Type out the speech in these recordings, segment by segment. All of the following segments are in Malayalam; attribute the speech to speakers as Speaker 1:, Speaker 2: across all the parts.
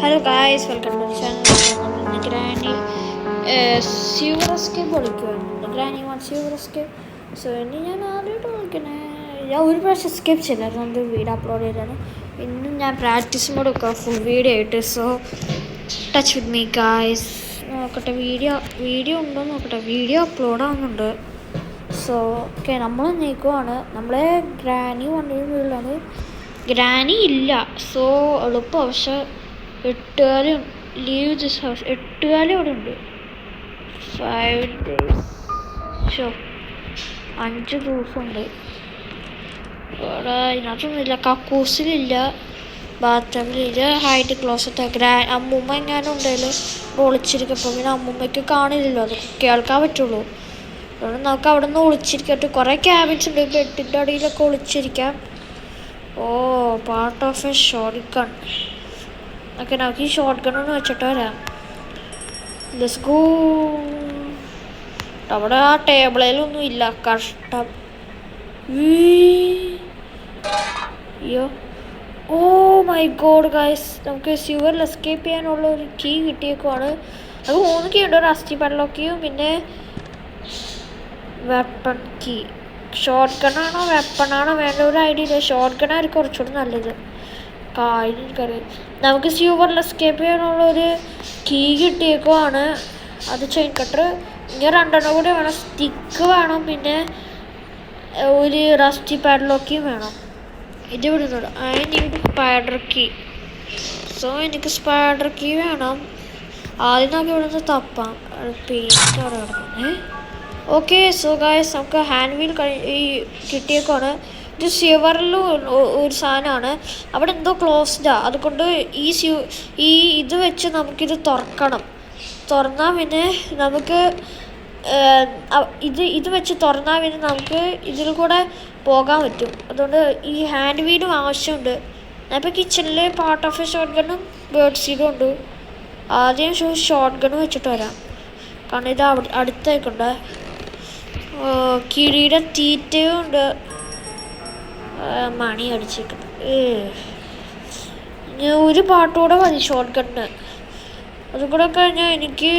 Speaker 1: Hello guys, welcome to channel. Granny sewer escape കളിക്കുവായിരുന്നു. Granny one sewer escape. So ഇനി ഞാൻ ആദ്യമായിട്ട് കളിക്കണേ. ഞാൻ ഒരു പ്രാവശ്യം എസ്കേപ്പ് ചെയ്തായിരുന്നു, അത് വീഡിയോ അപ്ലോഡ് ചെയ്താണ്. ഇന്നും ഞാൻ പ്രാക്ടീസ് മോഡ് ഒക്കെ ഫുൾ വീഡിയോ ആയിട്ട്. So touch with me guys. നോക്കട്ടെ വീഡിയോ ഉണ്ടോ നോക്കട്ടെ. വീഡിയോ അപ്ലോഡ് ആവുന്നുണ്ട്. സോ ഓക്കെ, നമ്മൾ നീക്കുവാണ്. നമ്മളെ ഗ്രാനി വണ്ടിയുടെ വീട്ടിലാണ്. ഗ്രാനി ഇല്ല, സോ എളുപ്പം. പക്ഷെ എട്ടുകാലും ലീവ് ദിസ് ഹൗസ്. എട്ടുകാലം ഇവിടെ ഉണ്ട്. 5 days. 5 ദിവസമുണ്ട് ഇവിടെ. ഇതിനകത്തൊന്നുമില്ല. കക്കൂസിലില്ല, ബാത്റൂമിലില്ല, ഹൈറ്റ് ക്ലോസറ്റ്. അമ്മൂമ്മ എങ്ങാനും ഉണ്ടെങ്കിൽ ഒളിച്ചിരിക്കപ്പോൾ പിന്നെ അമ്മൂമ്മയ്ക്ക് കാണില്ലല്ലോ, അത് കേൾക്കാൻ പറ്റുള്ളൂ. അതുകൊണ്ട് നമുക്ക് അവിടെ നിന്ന് ഒളിച്ചിരിക്കട്ടെ. കുറേ ക്യാബിൻസ് ഉണ്ട്, ബെഡിൻ്റെ അടിയിലൊക്കെ ഒളിച്ചിരിക്കാം. ഓ, part of a shotgun. Okay, നമുക്ക് ഈ ഷോർട്ട് ഗൺ ഒന്ന് വെച്ചിട്ട് വരാം. Let's go. അവിടെ ആ ടേബിളിലൊന്നും ഇല്ല, കഷ്ടം. അയ്യോ, ഓ മൈ ഗോഡ് ഗൈസ്, നമുക്ക് സ്യൂവറിൽ എസ്കേപ്പ് ചെയ്യാനുള്ള ഒരു കീ കിട്ടിയേക്കുവാണ്. അത് 3 കീ ഉണ്ട്. ഒരു റസ്റ്റി പാഡ്ലോക്ക് കീയും പിന്നെ വെപ്പൺ കീ. ഷോർട്ട് ഗണ്ണാണോ വെപ്പണാണോ വേണ്ട ഒരു ഐഡിയ ഇല്ല. ഷോർട്ട് ഗണ്ണായിരിക്കും കുറച്ചുകൂടി നല്ലത്. എനിക്കറിയാം. നമുക്ക് സ്യൂവറിൽ എസ്കേപ്പ് ചെയ്യാനുള്ളൊരു കീ കിട്ടിയേക്കുവാണ്. അത് ചെയിൻ കട്ടർ. ഇനി 2 കൂടി വേണം. സ്റ്റിക്ക് വേണം, പിന്നെ ഒരു റസ്റ്റി പാഡ്ലോക്കിയും വേണം. ഇത് വിടുന്നുണ്ട്. I need spider key. So എനിക്ക് സ്പൈഡർ കീ വേണം. ആദ്യം നമുക്ക് ഇവിടുന്ന് തപ്പാം. പെയിൻറ്റ് അവിടെ കിടക്കും. ഓക്കെ, സോ ഗായ്സ്, നമുക്ക് ഹാൻഡ് വീൽ ഈ കിട്ടിയേക്കാണ്. ഇത് സ്യൂവറിൽ ഒരു സാധനമാണ്. അവിടെ എന്തോ ക്ലോസ്ഡാണ്. അതുകൊണ്ട് ഇത് വെച്ച് നമുക്കിത് തുറക്കണം. തുറന്നാൽ പിന്നെ നമുക്ക് ഇത് വെച്ച് തുറന്നാൽ പിന്നെ നമുക്ക് ഇതിൽ കൂടെ പോകാൻ പറ്റും. അതുകൊണ്ട് ഈ ഹാൻഡ് വീലും ആവശ്യമുണ്ട്. ഞാനിപ്പോൾ കിച്ചണിൽ പാർട്ട് ഓഫ് എ ഷോർട്ട് ഗണ്ണും ബേർഡ് സീഡും ഉണ്ട്. ആദ്യം ഷോർട്ട് ഗണ്ണ് വെച്ചിട്ട് വരാം, കാരണം ഇത് അടുത്തേക്കുണ്ട്. കിഴിയുടെ തീറ്റയും ഉണ്ട്. മണി അടിച്ചിരിക്കുന്നു. ഒരു പാട്ടുകൂടെ മതി ഷോർട്ട് ഗണ്ണ്. അതും കൂടെ കഴിഞ്ഞാൽ എനിക്ക്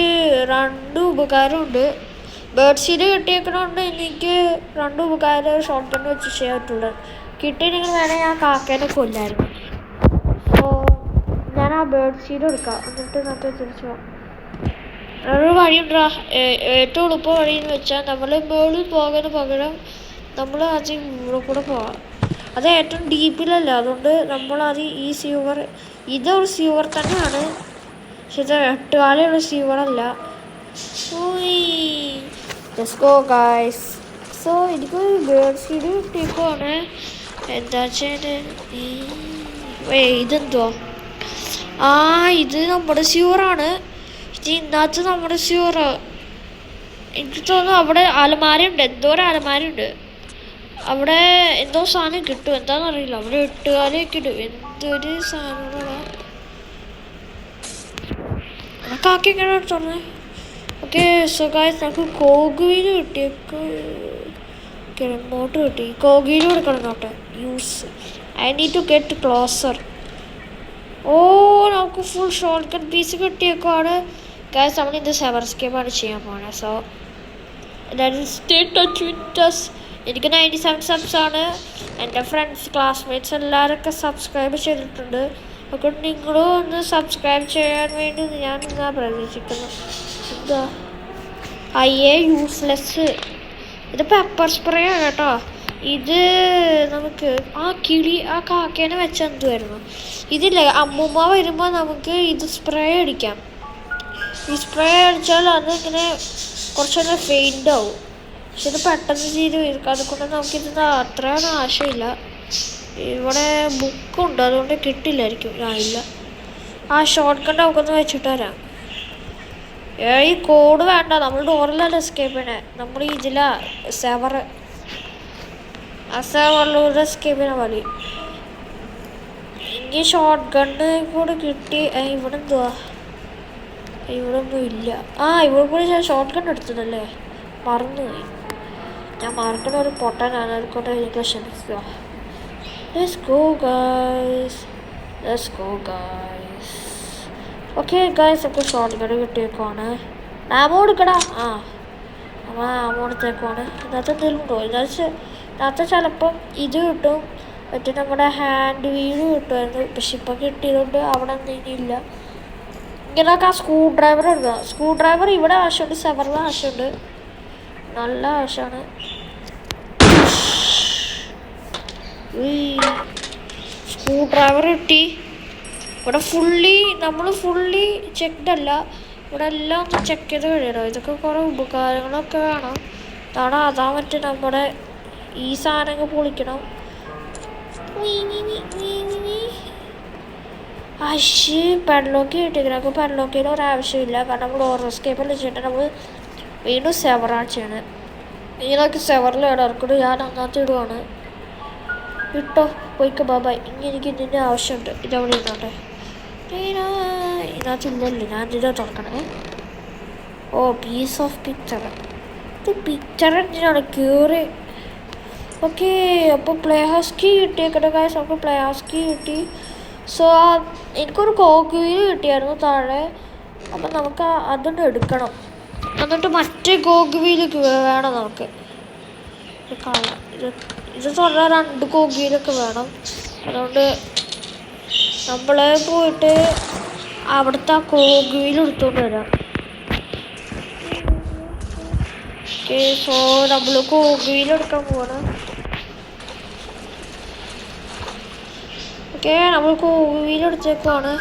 Speaker 1: 2 ഉപകാരമുണ്ട്. ബേർഡ് സീഡ് കിട്ടിയേക്കണോണ്ട് എനിക്ക് 2 ഉപകാരം ഷോർട്ട് ഗണ്ണ് വെച്ച് ചെയ്യാൻ പറ്റുള്ളൂ. കിട്ടിയില്ലെങ്കിൽ വേണമെങ്കിൽ ഞാൻ കാക്കേനെ കൊല്ലായിരുന്നു. സോ ഞാൻ ആ ബേർഡ് സീഡ് എടുക്കാം, എന്നിട്ട് നമുക്ക് തിരിച്ചു പോകാം. ഒരു വഴിയുണ്ടാ. ഏറ്റവും എളുപ്പ വഴിയെന്ന് വെച്ചാൽ നമ്മൾ മുകളിൽ പോകുന്നതിന് പകരം നമ്മൾ ആദ്യം ഇവിടെ കൂടെ പോകാം. അത് ഏറ്റവും ഡീപ്പിലല്ല, അതുകൊണ്ട് നമ്മളാദ്യം ഈ സ്യൂവർ, ഇതൊരു സ്യൂവർ തന്നെയാണ്, പക്ഷെ ഇത് 8 കാലുള്ള സ്യൂവറല്ല. Let's go guys. സോ എനിക്കൊരു ബേർഡ് സീഡ് കിട്ടിയേക്കുവാണ്. എന്താ വെച്ചാൽ ഇതെന്തോ, ഇത് നമ്മുടെ സ്യൂവറാണ്. ഇതിനകത്ത് നമ്മുടെ സ്യൂറ്. എനിക്ക് തോന്നുന്നു അവിടെ അലമാരയുണ്ട്, എന്തോ ഒരു അലമാരയുണ്ട്. അവിടെ എന്തോ സാധനം കിട്ടും, എന്താണെന്നറിയില്ല. അവിടെ 8 കാലൊക്കെ ഇടും. എന്തൊരു സാധനങ്ങളാണ്. കാക്ക എങ്ങനെ എടുത്തോളേ. ഓക്കെ, സോ ഗൈസ്, നമുക്ക് കോഗുവിൽ കിട്ടിയേക്ക് റിമോട്ട് കിട്ടി. കോഗുവിൽ കൊടുക്കണം നോട്ടെ. Use. I need to get closer. ഓ, നമുക്ക് ഫുൾ ഷോർട്ട് ഗൺ പീസ് കിട്ടിയേക്കുവാണ്. ഗൈസ്, നമ്മൾ ഇത് സെവർ എസ്കേപ്പാണ് ചെയ്യാൻ പോകുന്നത്. So stay touch with us. എനിക്ക് 97 സബ്സ് ആണ്. എൻ്റെ ഫ്രണ്ട്സ്, ക്ലാസ്മേറ്റ്സ് എല്ലാവരൊക്കെ സബ്സ്ക്രൈബ് ചെയ്തിട്ടുണ്ട്. അതുകൊണ്ട് നിങ്ങളും ഒന്ന് സബ്സ്ക്രൈബ് ചെയ്യാൻ വേണ്ടി ഞാൻ ഇന്നാ പ്രതീക്ഷിക്കുന്നു. എന്താ യൂസ്ലെസ്. ഇത് പെപ്പർ സ്പ്രേ ആണ് കേട്ടോ. ഇത് നമുക്ക് ആ കാക്കേനെ വെച്ചാൽ എന്തുമായിരുന്നു. ഇതില്ലേ, അമ്മൂമ്മ വരുമ്പോൾ നമുക്ക് ഇത് സ്പ്രേ അടിക്കാം. ഈ സ്പ്രേ അടിച്ചാൽ അതിങ്ങനെ കുറച്ചൊന്ന് ഫെയിൻ്റ് ആവും. പക്ഷെ ഇത് പെട്ടെന്ന് ചെയ്ത് വരും. അതുകൊണ്ട് നമുക്കിതിന് അത്രയാണ് ആശയമില്ല. ഇവിടെ ബുക്കുണ്ട്, അതുകൊണ്ട് കിട്ടില്ലായിരിക്കും. ഇല്ല, ആ ഷോർട്ട് കട്ട് നമുക്കൊന്ന് വെച്ചിട്ട് വരാം. ഈ കോഡ് വേണ്ട, നമ്മൾ ഡോറിലല്ല എസ്കേപ്പ് ചെയ്യണേ. നമ്മൾ ഇതിലാ സെവറിലൂടെ എസ്കേപ്പ് ചെയ്യണ മതി. എനിക്ക് ഷോർട്ട് ഗണ്ണ് കൂടെ കിട്ടി. ഇവിടെ എന്തുവാ, ഇവിടെ ഒന്നും ഇല്ല. ഇവിടെ കൂടി ഞാൻ ഷോർട്ട് ഗൺ എടുത്തതല്ലേ, മറന്നുപോയി. ഞാൻ മറക്കണ ഒരു പൊട്ടനാണ്, അതുകൊണ്ട് എനിക്ക് ക്ഷമിക്കുക. Let's go guys. Okay guys, നമുക്ക് ഷോർട്ട് ഗൺ കിട്ടിയേക്കുവാണ്. ആമോ എടുക്കടാ. നമ്മൾ ആമോ എടുത്തേക്കുവാണ്. ഇതിനകത്ത് എന്തെങ്കിലും ഉണ്ടോ? ഇതിനകത്ത് ചിലപ്പം ഇത് കിട്ടും, മറ്റേ നമ്മുടെ ഹാൻഡ് വീല് കിട്ടുമായിരുന്നു. പക്ഷെ ഇപ്പം കിട്ടിയതുകൊണ്ട് അവിടെ എന്തെങ്കിലും ഇല്ല. ഇങ്ങനെയൊക്കെ ആ സ്ക്രൂ ഡ്രൈവർ എടുക്കുക. സ്ക്രൂ ഡ്രൈവർ ഇവിടെ ആവശ്യമുണ്ട്, സെവറിൽ ആവശ്യമുണ്ട്, നല്ല ആവശ്യമാണ്. സ്ക്രൂ ഡ്രൈവർ കിട്ടി. ഇവിടെ നമ്മൾ ഫുള്ളി ചെക്ക്ഡ് അല്ല, ഇവിടെ എല്ലാം ഒന്ന് ചെക്ക് ചെയ്ത് കഴിയണം. ഇതൊക്കെ കുറേ ഉപകാരങ്ങളൊക്കെ വേണം. അതാ മറ്റേ നമ്മുടെ ഈ സാധനങ്ങൾ പൊളിക്കണം. പെഡ്ലോക്ക് കിട്ടിയിരിക്കണം. നമുക്ക് പെഡ്ലോക്കിന് ഒരാവശ്യമില്ല, കാരണം നമ്മൾ ഡോർ എസ്കേപ്പ് എല്ലാം ചെയ്തിട്ട് നമ്മൾ വീണ്ടും സെവറാണ് ചെയ്യണത്. ഇങ്ങനെയൊക്കെ സെവറിൽ ഇടർക്കൂടെ ഞാൻ അങ്ങനത്തെ ഇടുവാണ്. ഇട്ടോ പോയിക്കോ, ബൈ. ഇനി എനിക്ക് ഇതിൻ്റെ ആവശ്യമുണ്ട്. ഇതവിടെ ഇരുന്നോട്ടെ. ഇതിനകത്തില്ലല്ലോ, ഞാൻ ഇതിനെ തുറക്കണേ. ഓ, പീസ് ഓഫ് പിക്ചർ. ഇത് പിക്ചർ എന്തിനാണ് ക്യൂറി? ഓക്കെ, അപ്പോൾ പ്ലേ ഹൗസ് കീ കിട്ടിയേക്കട്ടെ ഗൈസ്. നമുക്ക് പ്ലേ ഹൗസ് കീ കിട്ടി. സോ എനിക്കൊരു കോക്ക് വീല് കിട്ടിയായിരുന്നു താഴെ. അപ്പം നമുക്ക് അതൊന്ന് എടുക്കണം. എന്നിട്ട് മറ്റേ കോക്ക് വീല് വേണം നമുക്ക്. ഇത് തുറന്നാൽ 2 കോക്ക് വീലൊക്കെ വേണം. അതുകൊണ്ട് നമ്മൾ പോയിട്ട് അവിടുത്തെ ആ കോക്ക് വീൽ എടുത്തുകൊണ്ട് വരാം. ഓക്കെ, സോ നമ്മൾ കോക്ക് വീൽ എടുക്കാൻ പോകണം. ഓക്കെ, നമ്മൾ കോക്ക് വീൽ എടുത്തേക്കാണ്.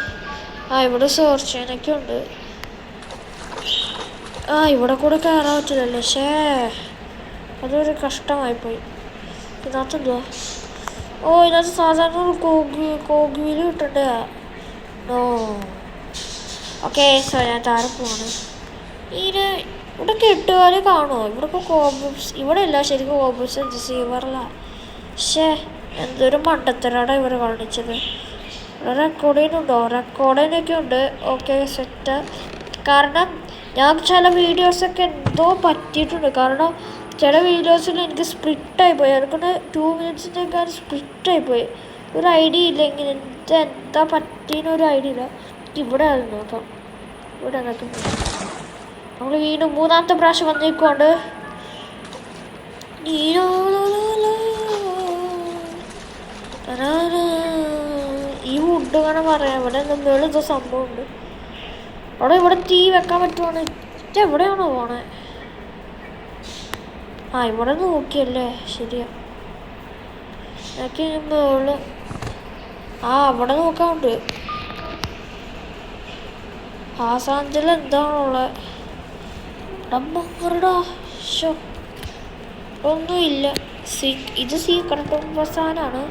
Speaker 1: ഇവിടെ സെർച്ച് ചെയ്യാനൊക്കെ ഉണ്ട്. ഇവിടെ കൂടെ കയറാൻ പറ്റില്ലല്ലോ. പക്ഷേ അതൊരു കഷ്ടമായിപ്പോയി. ഇതിനകത്ത് എന്തുവാ? ഇതിനകത്ത് സാധാരണ ഒരു കോക്ക് വീൽ കിട്ടണ്ടേ? നോ. ഓക്കെ, സോ ഞാൻ താഴെ പോവാണ്. ഇവിടെ കെട്ടുകാല് കാണുമോ? ഇവിടെ ഇപ്പോൾ ഇവിടെ ഇല്ല ശരിക്കും. കോബിൾസ് റിസീവറില്ല. പക്ഷേ എന്തൊരു മണ്ടത്തരാണ് ഇവർ കാണിച്ചത്. ഇവിടെ റെക്കോർഡിങ്ങുണ്ടോ? റെക്കോർഡിങ്ങൊക്കെ ഉണ്ട്. Okay, set. കാരണം ഞാൻ ചില വീഡിയോസൊക്കെ എന്തോ പറ്റിയിട്ടുണ്ട്. കാരണം ചില വീഡിയോസിൽ എനിക്ക് സ്പ്ലിറ്റായിപ്പോയി. അതുകൊണ്ട് 2 മിനിറ്റ്സിൻ്റെയൊക്കെ സ്പ്ലിറ്റായിപ്പോയി. ഒരു ഐഡിയ ഇല്ല. ഇങ്ങനെ എന്താ പറ്റിയെന്നൊരു ഐഡിയ ഇല്ല. ഇവിടെ അത് നോക്കാം. ഇവിടെ എന്നൊക്കെ നമ്മൾ വീണ്ടും 3ാമത്തെ പ്രാവശ്യം വന്നേക്കുകൊണ്ട് ഈ വുഡ് വേണം പറയാം. ഇവിടെ എന്തെങ്കിലും ഇത് സംഭവമുണ്ട്. ഇവിടെ തീ വെക്കാൻ പറ്റുവാണ്. എവിടെയാണോ പോണേ? ഇവിടെ നോക്കിയല്ലേ, ശരിയാ. എനിക്ക് മുകളിൽ അവിടെ നോക്കാറുണ്ട്. ആ സാധനത്തിൽ എന്താണുള്ളത്? ഒന്നുമില്ല. ഇത് സീക്രട്ട് അവസാനാണ്.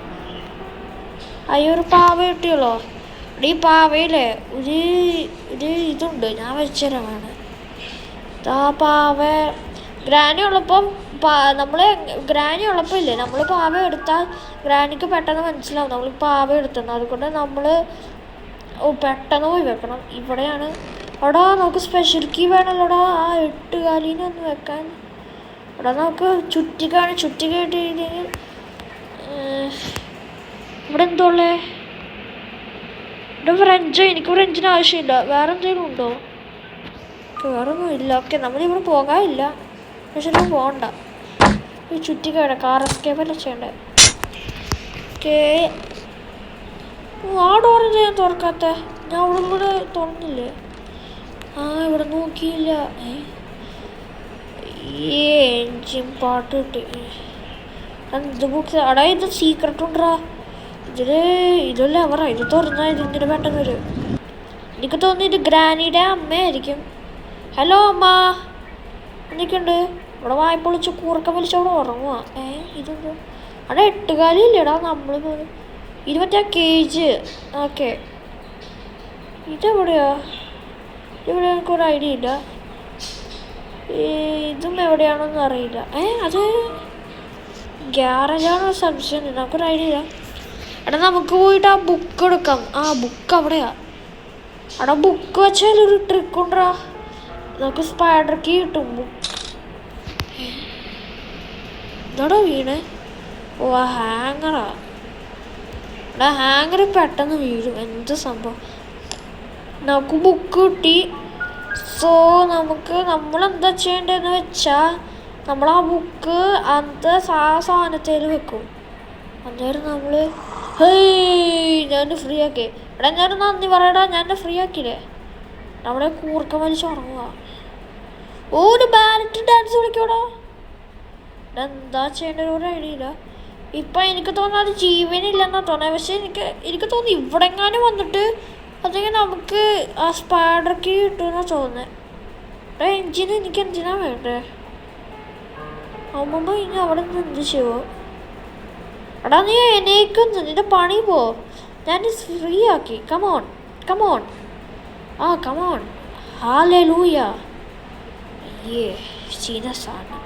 Speaker 1: ഒരു പാവ കിട്ടിയുള്ളോ? ഈ പാവയില്ലേ ഒരു ഇതുണ്ട്, ഞാൻ വെച്ചുതരാമാണ്. പാവ ഗ്രാനി ഉള്ളപ്പം ഗ്രാനി ഉള്ളപ്പോൾ ഇല്ലേ, നമ്മൾ പാവ എടുത്താൽ ഗ്രാനിക്ക് പെട്ടെന്ന് മനസ്സിലാവും നമ്മൾ പാവ എടുത്തത്. അതുകൊണ്ട് നമ്മൾ പെട്ടെന്ന് പോയി വെക്കണം. ഇവിടെയാണ്. നമുക്ക് സ്പെഷ്യൽ കീ വേണമല്ലോടാ ആ 8 കാലിനെ ഒന്ന് വെക്കാൻ. നമുക്ക് ചുറ്റിക ഇട്ടില്ലെങ്കിൽ ഇവിടെ എന്തോ ഉള്ളേ? ഇവിടെ ഫ്രഞ്ചോ? എനിക്ക് ഫ്രഞ്ചിന് ആവശ്യമില്ല. വേറെ എന്തെങ്കിലും ഉണ്ടോ? വേറെ ഒന്നും ഇല്ല. ഓക്കെ, നമ്മളിവിടെ പോകാനില്ല. പക്ഷെ നമ്മൾ പോകണ്ട. ചുറ്റിക്കട കാർ എസ്കേപ്പല്ലേ ചെയ്യണ്ടേ? ഓക്കെ, ആ ഡോർ ഞാൻ തുറക്കാത്ത. ഞാൻ അവിടെ കൂടെ തുറന്നില്ലേ? ഇവിടെ നോക്കിയില്ല. എൻജിൻ പാട്ട് കിട്ടി. ഇത് ബുക്സ് ഇത് സീക്രട്ട് ഉണ്ടാ. ഇതല്ല അവറാ. ഇത് തുറന്നാ ഇതിങ്ങനെ പെട്ടെന്ന് വരും. എനിക്ക് തോന്നുന്നു ഇത് ഗ്രാനിയുടെ അമ്മയായിരിക്കും. ഹലോ അമ്മ, എന്തൊക്കെയുണ്ട്? ഇവിടെ വായ്പൊളിച്ച് കൂർക്കം വലിച്ച് അവിടെ ഉറങ്ങുക. ഇതെന്തോ? 8 കാലില്ലേടാ നമ്മൾ. ഇത് മറ്റേ കേജ്. ഓക്കെ, ഇതെവിടെയാ? ഇവിടെ എനിക്കൊരു ഐഡിയ ഇല്ല. ഇതും എവിടെയാണെന്ന് അറിയില്ല. അത് ഗ്യാരേജാണോ സംശയം? നമുക്കൊരു ഐഡിയ ഇല്ല. നമുക്ക് പോയിട്ട് ആ ബുക്ക് എടുക്കാം. ബുക്ക് അവിടെയാ. ബുക്ക് വെച്ചാൽ ഒരു ട്രിക്ക് ഉണ്ടാ. നമുക്ക് സ്പൈഡർ കീ കിട്ടും. എന്താടാ വീണേ? ഹാങ്ങറാ. ഹാങ്ങർ പെട്ടെന്ന് വീഴും. എന്ത് സംഭവം? നമുക്ക് ബുക്ക് കിട്ടി. സോ നമ്മളെന്താ ചെയ്യേണ്ടതെന്ന് വെച്ചാൽ നമ്മൾ ആ ബുക്ക് അത് സാധനത്തിൽ വെക്കും. അന്നേരം നമ്മൾ ഞാൻ ഫ്രീ ആക്കി. എടാ ഞാൻ നന്ദി പറയടാ, ഞാൻ ഫ്രീ ആക്കിയില്ലേ. നമ്മളെ കൂർക്കം വലിച്ച് ഉറങ്ങുക. ഒരു ബാലറ്റ് ഡാൻസ് കളിക്കോടാ. എന്താ ചെയ്യേണ്ട ഒരു ഐഡിയ ഇല്ല. ഇപ്പം എനിക്ക് തോന്നുന്നത് അത് ജീവനില്ലെന്നാ തോന്നുന്നത്. പക്ഷെ എനിക്ക് തോന്നി ഇവിടെ എങ്ങാനും വന്നിട്ട് അതെങ്കിൽ നമുക്ക് ആ സ്പൈഡർക്ക് കിട്ടുമെന്നാ തോന്നുന്നത്. എഞ്ചിന് എനിക്ക് എന്തിനാ വേണ്ടേ? അമ്മമ്മ ഇനി അവിടെ നിന്ന് എന്ത് ചെയ്യുമോ? എടാ നീ എണീക്കുന്നു, നിന്റെ പണി പോ. ഞാൻ ഫ്രീ ആക്കി. കമോൺ കമോൺ, ആ കമോൺ. ഹല്ലേലൂയ. അയ്യേ ചീന സാധനം.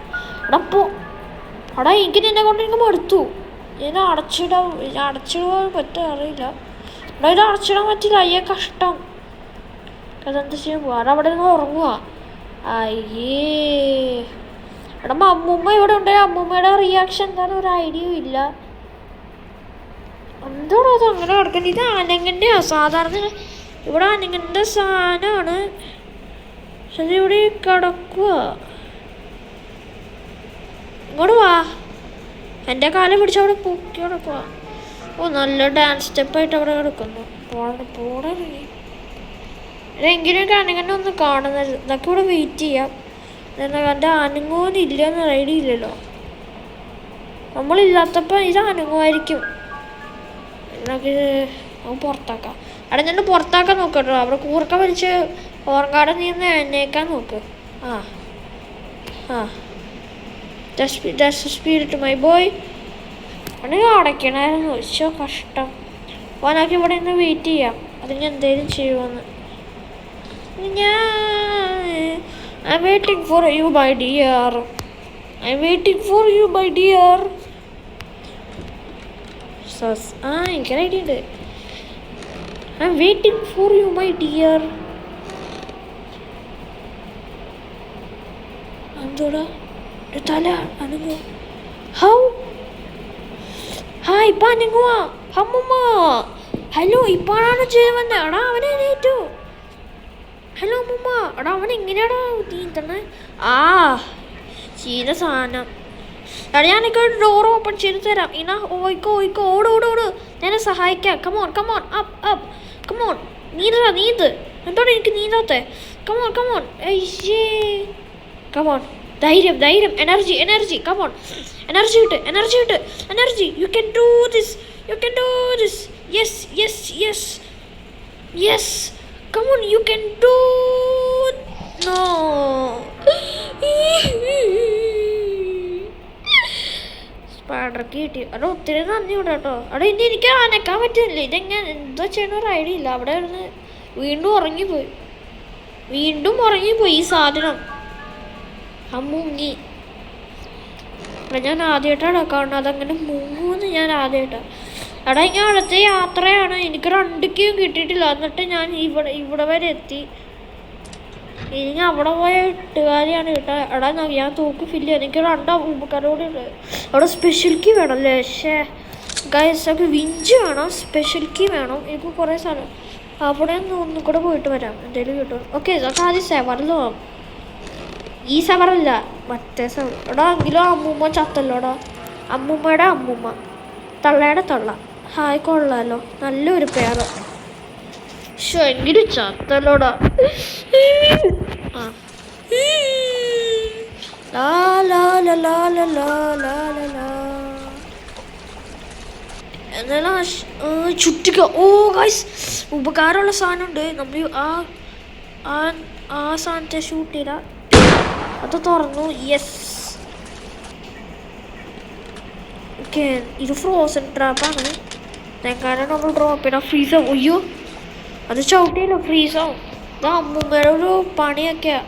Speaker 1: എടാ പോ. എടാ എനിക്ക് നിന്നെ കൊണ്ട് എനിക്ക് മടുത്തു. ഞാൻ അടച്ചിടാൻ പറ്റുക അറിയില്ല. എടാ ഇത് അടച്ചിടാൻ പറ്റില്ല. അയ്യേ കഷ്ടം. അതെന്താ ചെയ്യാൻ പോവാ? അവിടെ നിന്ന് ഉറങ്ങുക. അയ്യേ. എടാ അമ്മൂമ്മ ഇവിടെ ഉണ്ട്. അമ്മൂമ്മയുടെ റിയാക്ഷൻ എന്താണെന്ന് ഒരു ഐഡിയ ഇല്ല. എന്തോടോ അത് അങ്ങനെ കിടക്കുന്നത്? ഇത് അനങ്ങൻ്റെയാ സാധാരണ. ഇവിടെ അനങ്ങൻ്റെ സാധനമാണ്. പക്ഷെ അതിവിടെ കിടക്കുക. ഇങ്ങോട്ട് വാ. എൻ്റെ കാലം പിടിച്ച് അവിടെ പൊക്കി കിടക്കുക. ഓ നല്ല ഡാൻസ് സ്റ്റെപ്പായിട്ട് അവിടെ കിടക്കുന്നു. പോടെ ഇതെങ്കിലും അനങ്ങനെ ഒന്ന് കാണുന്നത്. ഇതൊക്കെ ഇവിടെ വെയിറ്റ് ചെയ്യാം. എൻ്റെ അനങ്ങുവാനില്ലെന്ന് ഐഡിയ ഇല്ലല്ലോ. നമ്മളില്ലാത്തപ്പോൾ ഇത് അനങ്ങുമായിരിക്കും. നമുക്കിത് പുറത്താക്കാം. അവിടെ ഞാൻ പുറത്താക്കാൻ നോക്കട്ടോ. അവിടെ കൂർക്ക വലിച്ച് ഓർക്കാടെ നീ ഒന്ന് എണ്ണേക്കാൻ നോക്ക്. Spirit my boy. അവിടെ അടയ്ക്കണമായിരുന്നു. വെച്ചോ കഷ്ടം. ഓനാക്കി ഇവിടെ നിന്ന് വെയിറ്റ് ചെയ്യാം. അതിന് എന്തേലും ചെയ്യുമെന്ന്. I'm waiting for you my dear. I'm waiting for you my dear. എനിക്കൊരു ഐഡിയ ഉണ്ട്. I'm waiting for you my dear. എന്തോടാ തല അനങ്ങുക? ഹൗ ഹായ് ഇപ്പം അനങ്ങുക. അമ്മമ്മ ഹലോ ഇപ്പോഴാണ് ചെയ്യുന്നത്. എടാ അവനെ എണീറ്റു. ഹലോ അമ്മമ്മ. എടാ അവൻ എങ്ങനെയാടാ നീന്തണേ? ചീന സാധനം. എടാ ഞാനൊക്കെ ഒരു ഡോർ ഓപ്പൺ ചെയ്ത് തരാം. ഇനാ ഓയിക്കോ ഓട് ഞാൻ സഹായിക്കാം. Come on come on നീന്ത്. എന്തോടെ എനിക്ക് നീന്താത്തെ? കമോൺ അയ്യേ കമോൺ. ധൈര്യം എനർജി കമോൺ. എനർജി കിട്ട്. You can do this. Yes come on, you can do. No. Spider കിട്ടി. അവിടെ ഒത്തിരി നന്ദി ഉണ്ട് കേട്ടോ. അവിടെ ഇനി എനിക്ക് അനക്കാൻ പറ്റില്ല. ഇതെങ്ങനെ എന്തോ ചെയ്യണ ഒരു ഐഡിയ ഇല്ല. അവിടെ ഇരുന്ന് വീണ്ടും ഉറങ്ങിപ്പോയി ഈ സാധനം. മുങ്ങി. ഞാൻ ആദ്യമായിട്ടാണ് കാണുന്നത് അതങ്ങനെ മുങ്ങുമെന്ന്. ഞാൻ ആദ്യമായിട്ടാണ്. എടാ ഞാൻ അടുത്ത യാത്രയാണ്. എനിക്ക് 2 കീയും കിട്ടിയിട്ടില്ല. എന്നിട്ട് ഞാൻ ഇവിടെ വരെ എത്തി. ഇനി അവിടെ പോയ 8 കിട്ടുക. എടാ ഞാൻ തൂക്ക് ഫില്ല് ചെയ്യാം. എനിക്ക് 2 ഉപകാരോടെ ഉണ്ട്. അവിടെ സ്പെഷ്യൽ കീ വേണം അല്ലേ? പക്ഷേ ഗൈസ് ഒക്കെ വിഞ്ച് വേണം, സ്പെഷ്യൽ കീ വേണം. എനിക്ക് കുറേ സാധനം അവിടെ ഒന്നും കൂടെ പോയിട്ട് വരാം. എന്തെങ്കിലും കിട്ടും. ഓക്കെ ഇതൊക്കെ ആദ്യം സെവറിൽ പോകാം. ഈ സെവറല്ല മറ്റേ സെവർ. എടാ എങ്കിലും അമ്മൂമ്മ ചത്തല്ലോടാ. അമ്മൂമ്മയുടെ അമ്മൂമ്മ, തള്ളയുടെ തള്ള. ഹായ് കൊള്ളാലോ, നല്ലൊരു പേര്. പക്ഷെ എങ്കിലും ചത്തല്ലോടാ. എന്നാലും ചുറ്റിക്ക. ഓ ഗൈസ് ഉപകാരമുള്ള സാധനമുണ്ട്. നമ്മൾ ആ സാധനത്തെ ഷൂട്ട് ചെയ്താൽ അത് തുറന്നു. Yes okay. ഇത് ഫ്രോസൺ ട്രാപ്പാണ്. കാരണം നമ്മൾ ഡ്രോപ്പ് ചെയ്യണം. ഫ്രീസാവും. അയ്യോ അത് ചവിട്ടിയല്ലോ, ഫ്രീസാവും. ഇത് അമ്മൂമ്മയുടെ ഒരു പണിയൊക്കെയാ.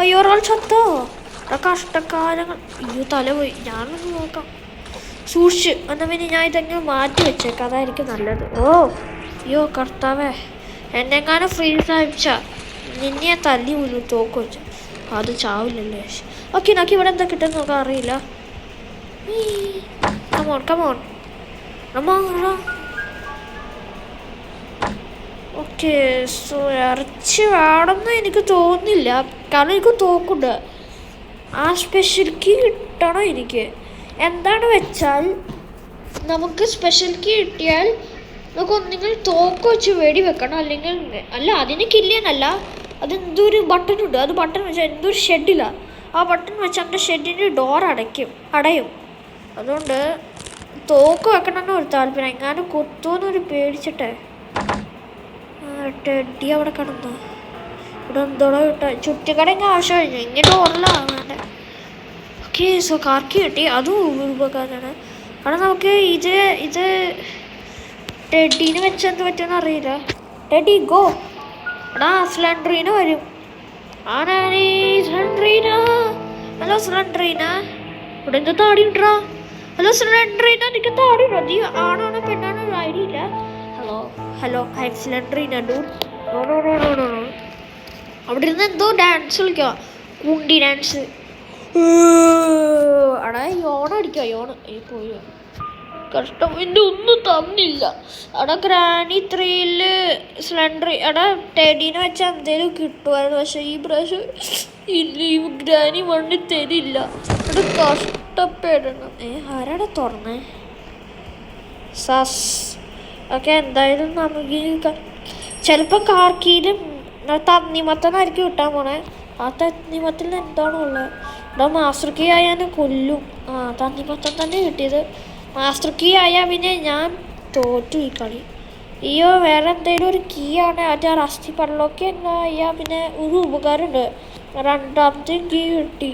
Speaker 1: അയ്യോ ഒരാൾ ചത്തോ? കഷ്ടക്കാലങ്ങൾ. അയ്യോ തല പോയി. ഞാനൊന്ന് നോക്കാം. സൂക്ഷിച്ച്. എന്നാൽ പിന്നെ ഞാൻ ഇതെങ്ങനെ മാറ്റി വെച്ചേക്കാം, അതായിരിക്കും നല്ലത്. ഓ അയ്യോ കർത്താവേ, എന്നെങ്ങാനും ഫ്രീസ് അയച്ചാ നിന്നെ തല്ലി ഒരു തോക്ക് വെച്ച അത് ചാവില്ലല്ലേ. ഓക്കെ നോക്കി ഇവിടെ എന്താ കിട്ടുമെന്ന് നോക്കാൻ അറിയില്ല. കമോൺ ഓക്കെ കേസ് ഇറച്ചി വേണമെന്ന് എനിക്ക് തോന്നുന്നില്ല, കാരണം എനിക്ക് തോക്കുണ്ട്. ആ സ്പെഷ്യൽ കീ കിട്ടണം എനിക്ക്. എന്താണ് വെച്ചാൽ നമുക്ക് സ്പെഷ്യൽ കീ കിട്ടിയാൽ നമുക്ക് ഒന്നെങ്കിൽ തോക്ക് വെച്ച് വെടി വെക്കണം, അല്ലെങ്കിൽ അതിന് കില്ലിയെന്നല്ല, അതെന്തോ ഒരു ബട്ടണുണ്ട്. അത് ബട്ടൺ വെച്ചാൽ എന്തോ ഒരു ഷെഡില്ല, ആ ബട്ടൺ വെച്ച് എൻ്റെ ഷെഡിൻ്റെ ഡോർ അടയും. അതുകൊണ്ട് തോക്ക് വെക്കണമെന്ന് ഒരു താല്പര്യം. എങ്ങാനും കുത്തുമെന്നൊരു പേടിച്ചിട്ടെ. ടെഡി അവിടെ കിടന്നു. ഇവിടെ എന്തോടോ ചുറ്റിക്കട ഇങ്ങനെ ആവശ്യമായിരുന്നു, ഇങ്ങനെ ഡോറിലാണ് വേണ്ടത്. ഓക്കെ, സോ കാർക്കി കിട്ടി, അതും ഉപകാരമാണ്. അവിടെ നമുക്ക് ഇത് ടെഡീനെ വെച്ച് എന്ത് പറ്റുമെന്ന് അറിയില്ല. Teddy go. എടാ സ്ലൻഡ്രീന വരും. ആരാണീ സ്ലൻഡ്രീന? ഹലോ സ്ലൻഡ്രീന, ഇവിടെ എന്താ താടി ഇട്ടാ? ഹലോ സ്ലൻഡ്രീന, എനിക്ക് താടി ഇടാ. നീ ആണാണോ പെണ്ണാണോ ഒരു ഐഡിയ ഇല്ല. Hello I'm Slendrina dude. No. അവിടെ ഇരുന്ന് എന്തോ ഡാൻസ് കളിക്കുക, കുണ്ടി ഡാൻസ്. എടാ യോണടിക്കുക, പോയോ കഷ്ടം. എൻ്റെ ഒന്നും തന്നില്ല. അവിടെ ഗ്രാനി 3 സ്ലൻഡറി അവിടെ ടെഡീനെ വെച്ചാൽ എന്തേലും കിട്ടുമായിരുന്നു. പക്ഷെ ഈ പ്രാവശ്യം ഇല്ല, ഈ ഗ്രാനി 1 തരില്ല. അവിടെ കഷ്ടപ്പെടണം. ആരാടെ തുറന്നേ? സസ്. ഓക്കെ, എന്തായാലും നമുക്ക് ചിലപ്പോൾ കാർക്കിയിലും തണ്ണിമത്തനായിരിക്കും കിട്ടാൻ പോണേ. ആ തണ്ണിമത്തിൽ എന്താണോ ഉള്ളത്? ഇവിടെ മാസ്റ്റർ കീ ആയാൽ കൊല്ലും. തണ്ണിമത്തൻ തന്നെ കിട്ടിയത്. മാസ്റ്റർ കീ ആയാൽ പിന്നെ ഞാൻ തോറ്റു ഈ കളി. അയ്യോ, വേറെ എന്തെങ്കിലും ഒരു കീ ആണ്. മറ്റേ റസ്റ്റി പള്ളൊക്കെ ആയാൽ പിന്നെ ഒരു ഉപകാരമുണ്ട്, രണ്ടാമത്തെയും കീ കിട്ടി.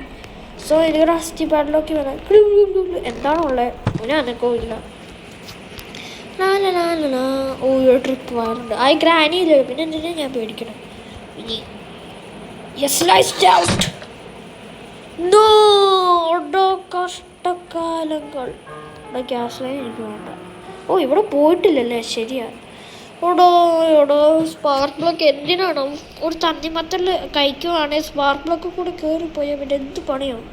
Speaker 1: സോ ഇത് റസ്റ്റി പള്ളൊക്കെ വേണം. എന്താണോ ഉള്ളത്? ഒരു അനക്കവും ഇല്ല. ഒരു ട്രിപ്പ് പോകാറുണ്ട്. ആ ഗ്രാനിയില്ല, പിന്നെ എന്തിനാ ഞാൻ പേടിക്കണം ഇനി? കഷ്ടകാലങ്ങൾ. ഇവിടെ ഗ്യാസ് ലൈൻ എനിക്ക് വേണ്ട. ഇവിടെ പോയിട്ടില്ലല്ലേ? ശരിയാ. എടോ സ്പാർക്ക് ബ്ലോക്ക് എന്തിനാണോ? ഒരു തണ്ണിമത്തൽ കഴിക്കുവാണെങ്കിൽ സ്പാർക്ക് ബ്ലോക്ക് കൂടെ കയറിപ്പോയാൽ പിന്നെ എന്ത് പണിയാവും?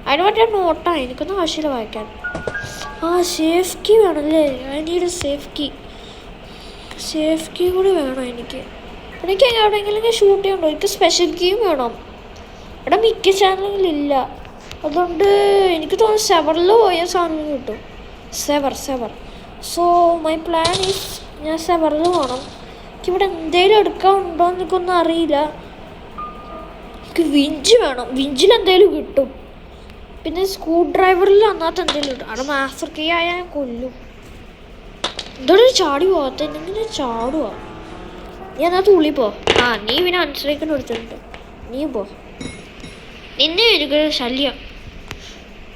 Speaker 1: അതിന് പറ്റിയ നോട്ടാണ്, എനിക്കൊന്നും ആവശ്യമില്ല വായിക്കാൻ. സേഫ് കീ വേണമല്ലേ? അതിനൊരു സേഫ് കീ കൂടി വേണം എനിക്ക് എവിടെയെങ്കിലും ഷൂട്ട് ചെയ്യണ്ടോ? എനിക്ക് സ്പെഷ്യൽ കീയും വേണം. ഇവിടെ മിക്ക ചാനലുകളില്ല. അതുകൊണ്ട് എനിക്ക് തോന്നുന്നു സെവറിൽ പോയ സാധനം കിട്ടും. Sever. So my plan is ഞാൻ സെവറിൽ പോകണം. എനിക്കിവിടെ എന്തെങ്കിലും എടുക്കാനുണ്ടോ എന്ന് എനിക്കൊന്നും അറിയില്ല. എനിക്ക് വിഞ്ച് വേണം. വിഞ്ചിൽ എന്തെങ്കിലും കിട്ടും. പിന്നെ സ്ക്രൂ ഡ്രൈവറിൽ അന്നത്തെ എന്തെങ്കിലും കിട്ടും. അവിടെ മാസ്റ്റർ കീ ആയാൽ ഞാൻ കൊല്ലും. എന്തോടെ ചാടി പോകാത്ത? ഇങ്ങനെ ചാടുക. നീ അതിനകത്ത് ഉള്ളിൽ പോ. നീ പിന്നെ അനുസരിക്കാൻ എടുത്തിട്ടുണ്ട്. നീ പോ. നിന്നെ എനിക്കൊരു ശല്യം.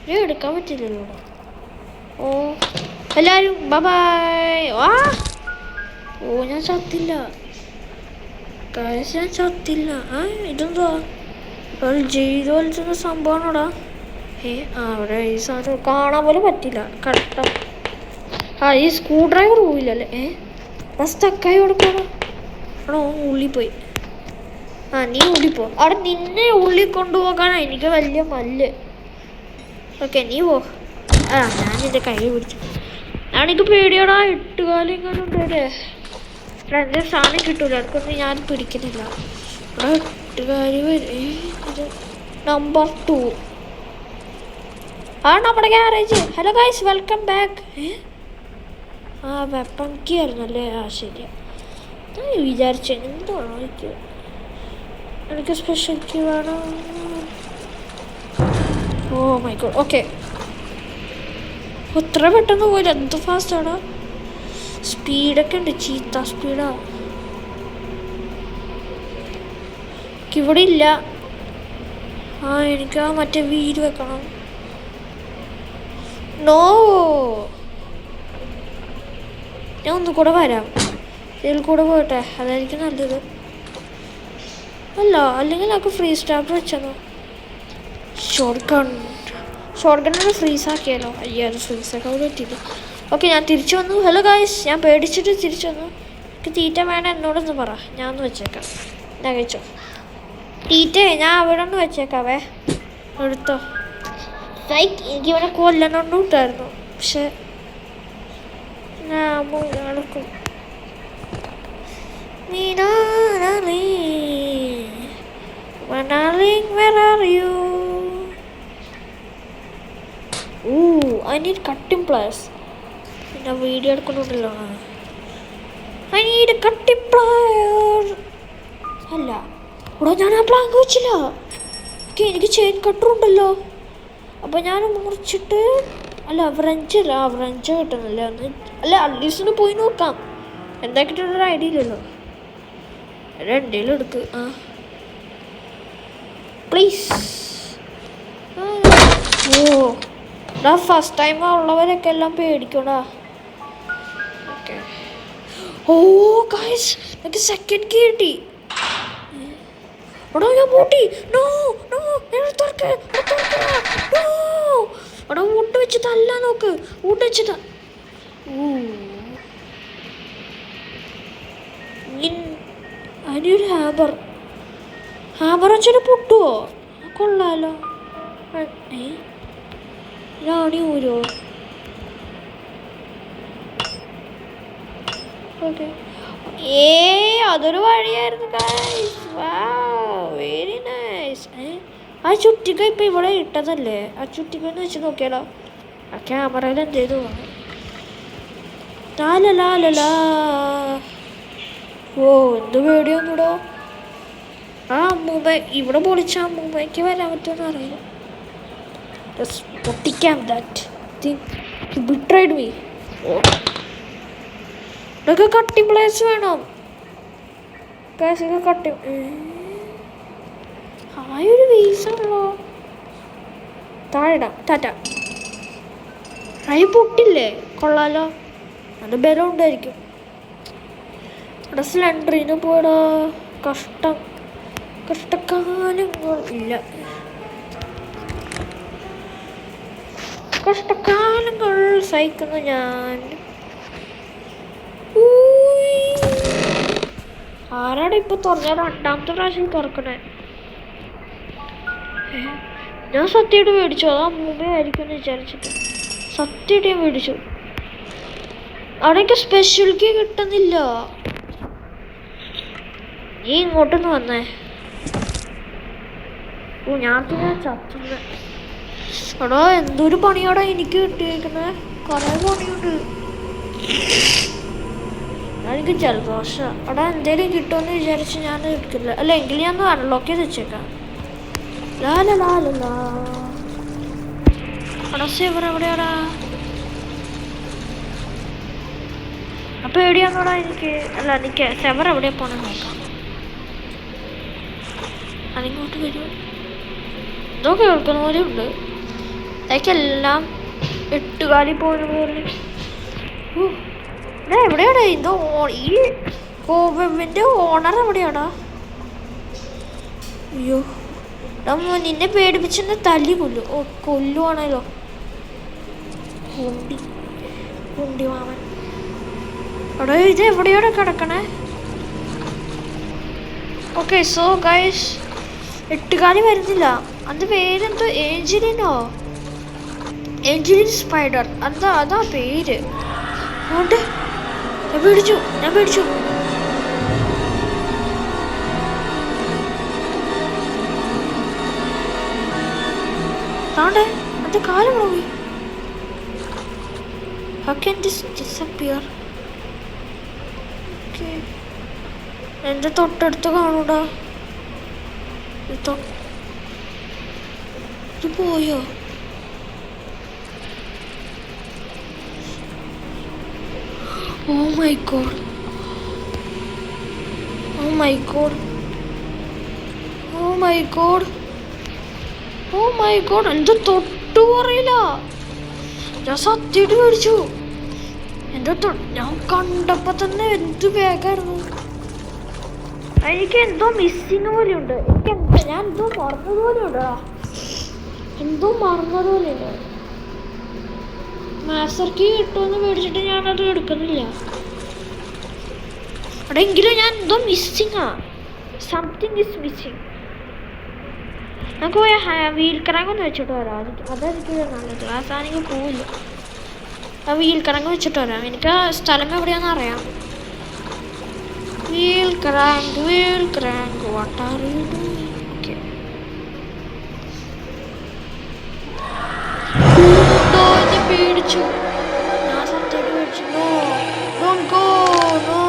Speaker 1: നീ എടുക്കാൻ പറ്റില്ലല്ലോ. എല്ലാവരും ബൈ. ഞാൻ ചത്തില്ല. ഞാൻ ചത്തില്ല. ഇതെന്താ ചെയ്തു വലിച്ചുന്ന സംഭവമാണോടാ? അവിടെ ഈ സാധനം കാണാൻ പോലും പറ്റില്ല. കഷ്ടം. ഈ സ്ക്രൂ ഡ്രൈവർ പോയില്ലല്ലേ? സ്റ്റക്കായി കൊടുക്കണം. ഉള്ളിൽ പോയി. നീ ഉള്ളിപ്പോ. അവിടെ നിന്നെ ഉള്ളിൽ കൊണ്ടുപോകാനാണ് എനിക്ക് വലിയ മല്ല്. ഓക്കെ, നീ പോ. ഞാനിൻ്റെ കൈ പിടിച്ചു. ഞാനെനിക്ക് പേടിയോടാ. 8 കാലം ഇങ്ങനെ ഉണ്ടല്ലേ? എൻ്റെ സാധനം കിട്ടൂല. എനിക്കൊന്നും ഞാൻ പിടിക്കുന്നില്ല. അവിടെ 8 കാര്യം ഇത് നമ്പർ 2 നമ്മുടെ garage. Hello guys, welcome back. Weapon key ആയിരുന്നല്ലേ? ശരിയാ. ഞാൻ വിചാരിച്ചു എന്താണോ എനിക്ക് സ്പെഷ്യൽ കീ വേണം. My god. ഓക്കെ, എത്ര പെട്ടെന്ന് പോയില്ല. എന്ത് ഫാസ്റ്റാണ്. സ്പീഡൊക്കെ ഉണ്ട്. ചീത്ത സ്പീഡാ. ഇവിടെ ഇല്ല. എനിക്ക് മറ്റേ വീട് വെക്കണം. ഞാൻ ഒന്നുകൂടെ വരാം. ഇതിൽ കൂടെ പോട്ടെ, അതായിരിക്കും നല്ലത്. അല്ലെങ്കിൽ നമുക്ക് ഫ്രീസ് സ്റ്റാർട്ടർ വെച്ചോ. ഷോർട്ട് ഫ്രീസാക്കിയാലോ? അത് ഫ്രീസാക്കാൻ പറ്റില്ല. ഓക്കെ, ഞാൻ തിരിച്ചു വന്നു. ഹലോ ഗായ്സ്, ഞാൻ പേടിച്ചിട്ട് തിരിച്ചു വന്നു. എനിക്ക് തീറ്റ വേണം എന്നോടൊന്ന് പറ, ഞാൻ ഒന്ന് വെച്ചേക്കാം. ഞാൻ കഴിച്ചോ തീറ്റ? ഞാൻ അവിടെ ഒന്ന് വെച്ചേക്കാവേ. എടുത്തോ. എനിക്കിവിടെ കൊല്ലണോണ്ട് കിട്ടായിരുന്നു, പക്ഷെ ഞാൻ നടക്കും. Darling, where are you? Ooh, I need cutting pliers. പിന്നെ video എടുക്കുന്നുണ്ടല്ലോ. I need a cutting pliers. അല്ല ഇവിടെ ഞാൻ ആ പ്ലാങ്ക് വെച്ചില്ല. എനിക്ക് ചെയിൻ കട്ടർ ഉണ്ടല്ലോ. അപ്പോൾ ഞാൻ മുറിച്ചിട്ട് അല്ല ഫ്രഞ്ച് കിട്ടുന്നില്ല. അല്ല അല്ലീസിന് പോയി നോക്കാം. എന്താക്കിട്ടൊരു ഐഡിയ ഇല്ലല്ലോ. രണ്ടേലും എടുക്ക്. പ്ലീസ്. ഓ ഫസ്റ്റ് ടൈം ഉള്ളവരൊക്കെ എല്ലാം പേടിക്കണോ. ഓക്കെ. ഓ ഗൈസ് എനിക്ക് സെക്കൻഡ് കീ കിട്ടി. എടാ ഞാൻ പൂട്ടി. നോ നോ തുറക്ക്. എടാ ഊട്ട് വെച്ച് തല്ല നോക്ക്. ഊട്ട് വെച്ച് അതിനൊരു ഹാമർ വെച്ചിട്ട് പൊട്ടുവോ? കൊള്ളാലോ. രാണി ഊരോ? ഓക്കെ. അതൊരു വഴിയായിരുന്നു. Very nice. ആ ചുറ്റിക ഇപ്പം ഇവിടെ ഇട്ടതല്ലേ? ആ ചുറ്റിക ഒന്ന് വെച്ച് നോക്കിയാലോ. ആ ക്യാമറയിൽ എന്തേലും ലാലലാ. ഓ എന്ത് പേടിയൊന്നുടോ. ആ അമ്മൂമ്മ ഇവിടെ പൊളിച്ച അമ്മൂമ്മയ്ക്ക് വരാൻ പറ്റുമെന്ന് അറിയില്ല. പൊട്ടിക്കാം ദാറ്റ് തിങ് ബിട്രൈഡ് മീ. ഇതൊക്കെ കട്ടിംഗ് പ്ലേസ് വേണം. കട്ടിങ് ആയൊരു വീസാണല്ലോ. താഴെടാം. ടാറ്റ. കൈ പൊട്ടില്ലേ? കൊള്ളാലോ. അത് ബലം ഉണ്ടായിരിക്കും. ഇവിടെ സിലിണ്ടറിന് പോടാ. കഷ്ടകാലങ്ങൾ ഇല്ല. കഷ്ടകാലങ്ങൾ സഹിക്കുന്നു ഞാൻ. ആരാണ് ഇപ്പൊ തുറന്ന? രണ്ടാമത്തെ പ്രാവശ്യം തുറക്കണേ. ഞാൻ സത്യമായിട്ട് മേടിച്ചു. അതാ അമ്മൂമ്മയായിരിക്കും എന്ന് വിചാരിച്ചിട്ട് സത്യമായിട്ട് ഞാൻ മേടിച്ചു. അവിടേക്ക് സ്പെഷ്യൽ കീ കിട്ടുന്നില്ല. നീ ഇങ്ങോട്ടൊന്ന് വന്നേ. ഓ ഞാൻ ചത്തുന്ന. എടാ എന്തൊരു പണിയാടാ എനിക്ക് കിട്ടിയിരിക്കുന്നത്. കുറേ പണിയുണ്ട്. എനിക്ക് ജലദോഷം. എടാ എന്തേലും കിട്ടുമെന്ന് വിചാരിച്ച് ഞാൻ എടുക്കില്ല. അല്ല എങ്കിൽ ഞാൻ ഒന്ന് അൺലോക്ക് ചെയ്ത് വെച്ചേക്കാം. ലാലാ. എടാ സേവർ എവിടെയാടാ? അപ്പം എവിടെയാന്നോടാ എനിക്ക്? അല്ല എനിക്ക് സെവർ എവിടെയാ പോണെന്ന് നോക്കാം. അതിങ്ങോട്ട് വരും. എന്തോ കേൾക്കുന്ന പോലെ ഉണ്ട്. അതൊക്കെല്ലാം 8 കാലി പോകുന്ന പോലെ. എവിടെയാടാ ഇത്? ഈ കോവിന്റെ ഓണർ എവിടെയാടാ? അയ്യോ നിന്നെ പേടിപ്പിച്ചെന്നെ തല്ലി കൊല്ലു. ഓ കൊല്ലുവാണല്ലോ. കുണ്ടി മാമൻ. എടാ ഇത് എവിടെയാണ് കിടക്കണേ? ഓക്കെ സോ ഗൈസ് 8 കാലി വരുന്നില്ല. അത് പേരെന്തോ ഏഞ്ചലിനോ? ഏഞ്ചലിൻ സ്പൈഡർ അതാ പേര്. അതുകൊണ്ട് ഞാൻ പേടിച്ചു. താണ്ടേ എൻ്റെ കാലം പോയി. How can this disappear? Okay. എൻ്റെ തൊട്ടടുത്ത് കാണൂടാ. ഇത് പോയോ? Oh my god. എൻ്റെ തൊട്ടു പറയില്ല. ഞാൻ സത്യമായിട്ട് മേടിച്ചു. ഞാൻ കണ്ടപ്പോ തന്നെ എന്ത് വേഗമായിരുന്നു. എനിക്ക് എന്തോ മിസ്സിങ് പോലെയുണ്ട്. ഞാൻ എന്തോ മറന്നതുപോലെയുണ്ട്. മാസ്റ്റർ കീ കിട്ടുമെന്ന് മേടിച്ചിട്ട് ഞാനത് എടുക്കുന്നില്ല. അടെങ്കിലും ഞാൻ എന്തോ മിസ്സിങ്ങാ. Something is missing. നമുക്ക് പോയ വീൽ കറങ്ങ് ഒന്ന് വെച്ചിട്ട് വരാം. അതെനിക്ക് നല്ലത്. ആ സാധനം പോവില്ല. ആ വീൽ കറങ്ങ് വെച്ചിട്ട് വരാം. എനിക്ക് ആ സ്ഥലം എവിടെയാണെന്ന് അറിയാം. Wheel crank, what are you doing? Okay. No, ഇത് പേടിച്ചു. ഞാൻ സത്യമായിട്ട് പേടിച്ചു. No, don't go, no.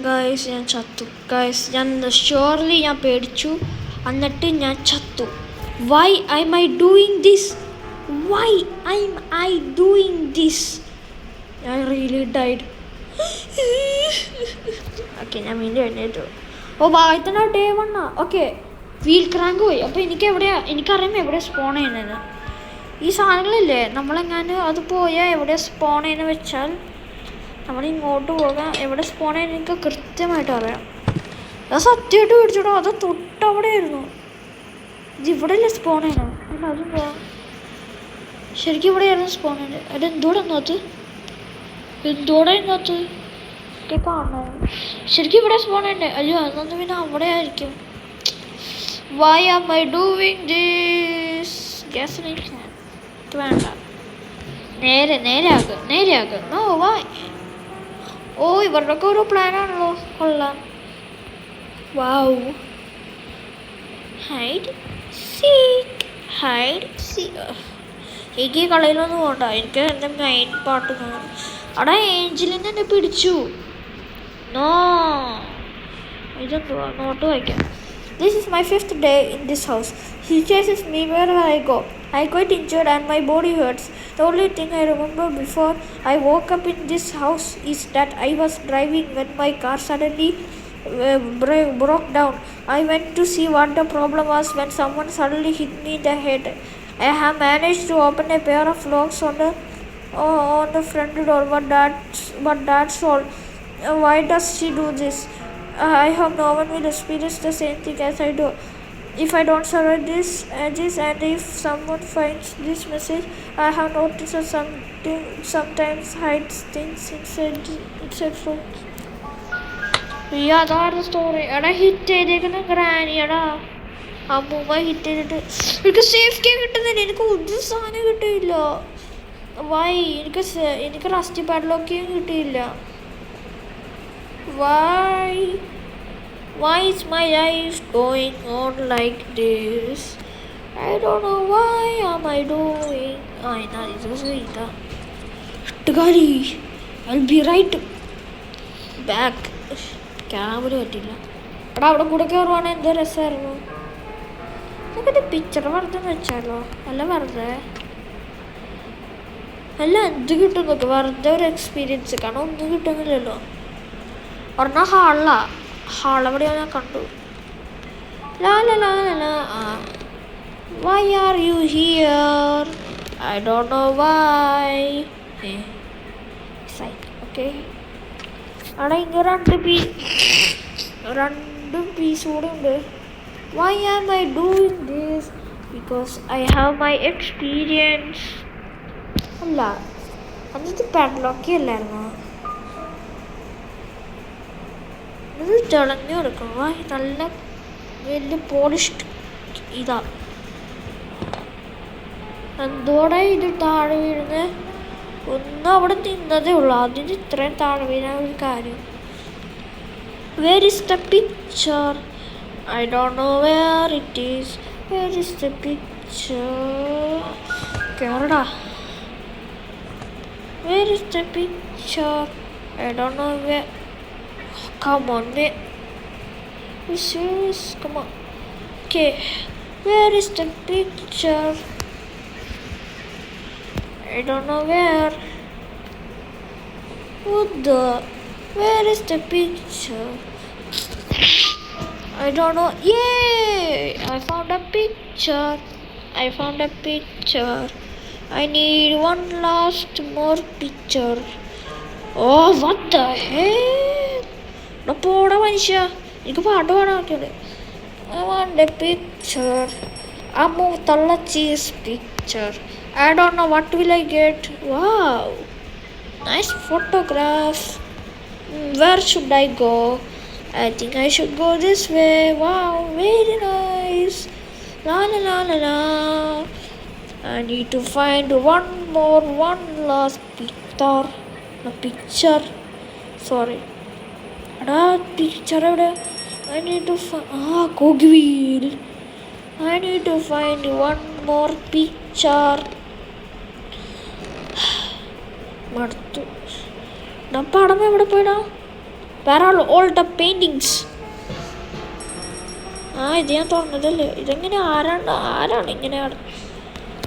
Speaker 1: Guys, ഞാൻ ചത്തു. Guys, ഞാൻ surely ഞാൻ പേടിച്ചു. എന്നിട്ട് ഞാൻ ചത്തു. Why am I doing this? Why am I doing this? I really died. Okay, ഞാൻ വീണ്ടും എഴുന്നേറ്റു. ഓ, ഭാഗത്തിന് ഡേ 1 ഓക്കെ. വീൽ ക്രാങ്ക് പോയി. അപ്പോൾ എനിക്കറിയാം എവിടെ സ്പോൺ ചെയ്യുന്നത്. ഈ സാധനങ്ങളില്ലേ, നമ്മളെങ്ങാനും അത് പോയാൽ എവിടെ സ്പോൺ ചെയ്യുന്നത് വെച്ചാൽ നമ്മൾ ഇങ്ങോട്ട് പോകാം. എവിടെ സ്പോൺ ചെയ്യുന്നത് എനിക്ക് കൃത്യമായിട്ട് അറിയാം. അത് സത്യമായിട്ട് പിടിച്ചിട്ടോ, അത് തൊട്ടവിടെ ആയിരുന്നു. ഇതിവിടെ അല്ലേ സ്പോൺ ചെയ്യണം. അല്ല, അതും പോവാം. ശരിക്കും ഇവിടെയായിരുന്നു സ്പോൺ ചെയ്യുന്നത്. അതെന്തോടെ ഇന്നത്ത് കാണണോ? ശരിക്കും ഇവിടെ സ്പോൺ ചെയ്യണ്ടേ? അയ്യോ, അതൊന്നും പിന്നെ അവിടെ ആയിരിക്കും. Why am I doing this? വേണ്ട, നേരെയാക്ക്. No, why? ഓ, ഇവരുടെയൊക്കെ ഓരോ പ്ലാനാണല്ലോ. കൊള്ളാം. വൗ. Hide seek. എനിക്ക് ഈ കളിയിലൊന്നും പോകണ്ട. എനിക്ക് എൻ്റെ മെയിൻ പാട്ട് കാണാം. അവിടെ ഏഞ്ചലിന് എന്നെ പിടിച്ചു. നോ, ഇതെന്തുവാ? നോട്ട് വായിക്കാം. This is my 5th day in this house. He chases me wherever I go. I quite injured and my body hurts. The only thing I remember before I woke up in this house is that I was driving when my car suddenly broke down. I went to see what the problem was when someone suddenly hit me in the head. I have managed to open a pair of locks on the front door, but that's all. Why does she do this? I hope no one will experience the same thing as I do. If I don't survive this and if someone finds this message, I have noticed that something sometimes hides things inside folks. Yeah, that's the story. എടാ, ഹിറ്റ് ചെയ്തേക്കുന്ന ഗ്രാനിയടാ. അമ്മൂമ്മ ഹിറ്റ് ചെയ്തിട്ട് എനിക്ക് സേഫ്റ്റി കിട്ടുന്നില്ല. എനിക്ക് ഒരു സാധനം കിട്ടിയില്ല. വൈ? എനിക്ക് റസ്റ്റി പാഡ്ലോക്കും കിട്ടിയില്ല. Why is my life going on like this? I don't know. Why am I doing? This was Rita. I'll be right back. Camera പറ്റില്ല. എടാ, അവിടെ കൂടെ കയറുവാണെങ്കിൽ എന്ത് രസമായിരുന്നു. നമുക്കിത് പിക്ചർ വെറുതെ വെച്ചാലോ? അല്ല എന്ത് കിട്ടും നോക്ക്. വെറുതെ ഒരു എക്സ്പീരിയൻസ്. കാരണം ഒന്നും കിട്ടുന്നില്ലല്ലോ. ഒരെണ്ണം ഹാളെവിടെയോ ഞാൻ കണ്ടു. Why are you here? I don't know why. Okay. അവിടെ ഇങ്ങനെ രണ്ടും പീസ് കൂടെ ഉണ്ട്. Why am I doing this? Because I have my experience. അല്ല, എന്നിട്ട് പാഡ്ലോക്കി അല്ലായിരുന്നു. ഇത് തിളങ്ങി കൊടുക്കണം. നല്ല വലിയ പോളിഷ്ഡ് ഇതാ. എന്തോടെ ഇത് താഴെ വീഴുന്നത്? ഒന്നും അവിടെ നിന്നതേ ഉള്ളൂ. അതിന് ഇത്രയും താഴെ വീഴാൻ ഒരു കാര്യം. Where is the picture? I don't know where it is. Where is the picture? കേറടാ. Where is the picture? I don't know where. Come on, man. Come on. Okay. Where is the picture? I don't know where. Where is the picture? I don't know. Yay! I found a picture. I need one last more picture. Oh, what the heck? പോടാ മനുഷ്യ, എനിക്ക് പാട്ട് പാടാൻ പറ്റുന്നത്. I want a picture. A മൂത്തുള്ള cheese picture. I don't know what will I get. Wow, nice photograph. Where should I go? I think I should go this way. Wow, very nice. La. I need to find one last picture. Sorry. എടാ പിക്ചർ എവിടെ? I need to cogwheel. I need to find one more picture. മടുത്തു. പടം എവിടെ പോയിടാ? Where are all the paintings? ഇത് ഞാൻ തുറന്നതല്ലേ. ഇതെങ്ങനെ ആരാണ് ഇങ്ങനെ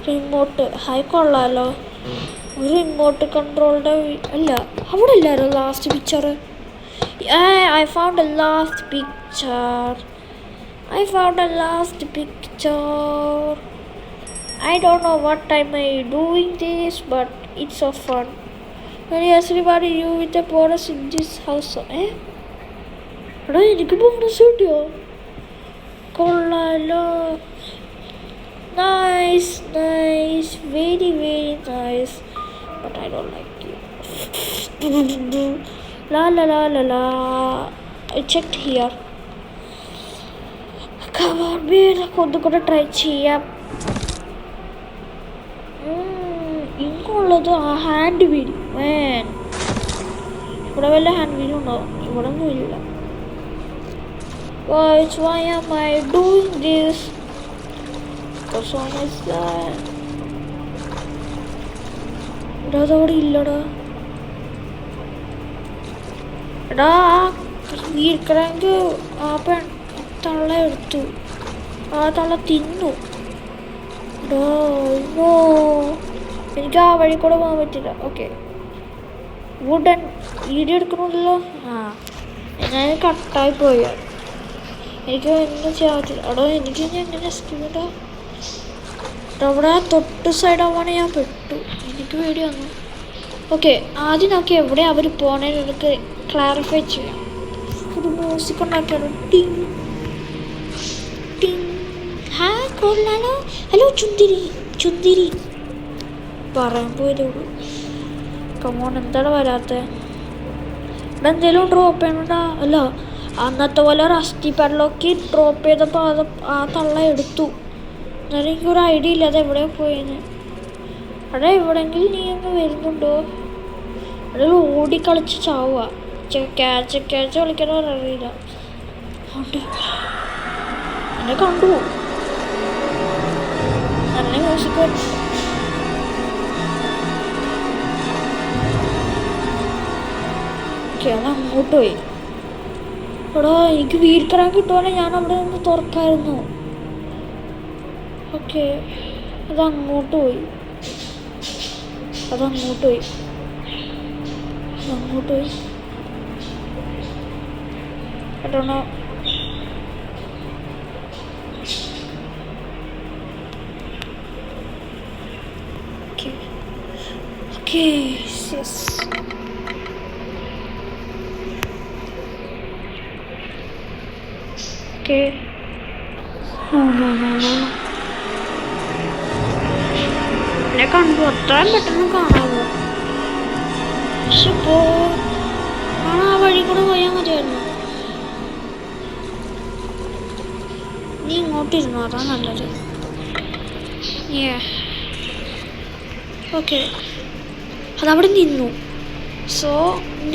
Speaker 1: റിമോട്ട്? ഹായ് കൊള്ളാലോ. ഒരു റിമോട്ട് കൺട്രോളുടെ അല്ല അവിടെ ഇല്ലായിരുന്നു last picture. I found the last picture. I don't know what time I doing this, but it's so fun. When everybody you with a bonus in this house. എടാ എനിക്ക് ബോണസ് കിട്ടിയോ? കൊള്ളാലോ. Nice, very nice, but I don't like you. La. I checked here. Come on, man. ഒന്നുകൂടെ ട്രൈ ചെയ്യാം. ഇങ്ങുള്ളത് ഹാൻഡ് വീൽ. ഇവിടെ വല്ല ഹാൻഡ് വീലും ഉണ്ടോ? ഇവിടെ ഒന്നും ഇല്ല. Why am I doing this? അതവിടെ ഇല്ലടാ. എടാ വീൽക്കണമെങ്കിൽ ആ തള്ള എടുത്തു. ആ തള്ള തിന്നു. എനിക്ക് ആ വഴി കൂടെ പോകാൻ പറ്റില്ല. ഓക്കെ വുഡൻ വീഡിയോ എടുക്കണമല്ലോ. ഞാൻ കട്ടായി പോയ എനിക്ക് ഒന്നും ചെയ്യാൻ പറ്റില്ല. എടോ എനിക്ക് ഞാൻ എങ്ങനെ സ്കിടാ? അവിടെ തൊട്ട് സൈഡാവാണ് ഞാൻ പെട്ടു. എനിക്ക് പേടി വന്നു. ഓക്കെ ആദ്യം നോക്കി എവിടെ അവർ പോണേന്ന് എനിക്ക് ക്ലാരിഫൈ ചെയ്യാം. ഒരു മ്യൂസിക് ഉണ്ടാക്കിയാലോ. ടിങ് ടിങ്. കൊള്ളാലോ. ഹലോ ചുന്തിരി പറയാൻ പോയതോളൂ. കമോൺ എന്താണ് വരാത്ത? ഇവിടെ എന്തെങ്കിലും ഡ്രോപ്പ് ചെയ്യണോട്ടാ. അല്ല അന്നത്തെ പോലെ റസ്റ്റി പെഡലോക്ക് ഡ്രോപ്പ് ചെയ്തപ്പോൾ അത് ആ തള്ള എടുത്തു. എന്നാലും എനിക്കൊരു ഐഡിയ ഇല്ല അത് എവിടെയാ പോയെന്ന്. അവിടെ എവിടെയെങ്കിലും നീ ഒന്ന് വരുന്നുണ്ടോ? അവിടെ ഓടിക്കളിച്ച് ചാവുക. ക്യാച്ച് കളിക്കണോ അറിയില്ല. എന്നെ കണ്ടു. നല്ല മ്യൂസിക്. ഓക്കെ അത് അങ്ങോട്ട് പോയി. എടാ എനിക്ക് വീൽക്കറാൻ കിട്ടുവാനെ ഞാൻ അവിടെ നിന്ന് തുറക്കായിരുന്നു. ഓക്കെ അതങ്ങോട്ട് പോയി. I don't know. Okay, yes. Okay. No. എന്നെ കണ്ടു. അത്രയും പെട്ടെന്ന് കാണാമോ? പക്ഷെ ആ വഴി കൂടെ പോയാൽ മതിയായിരുന്നു. നീ ഇങ്ങോട്ടിരുന്നു അതാ നല്ലത്. ഓക്കെ അതവിടെ നിന്നു. സോ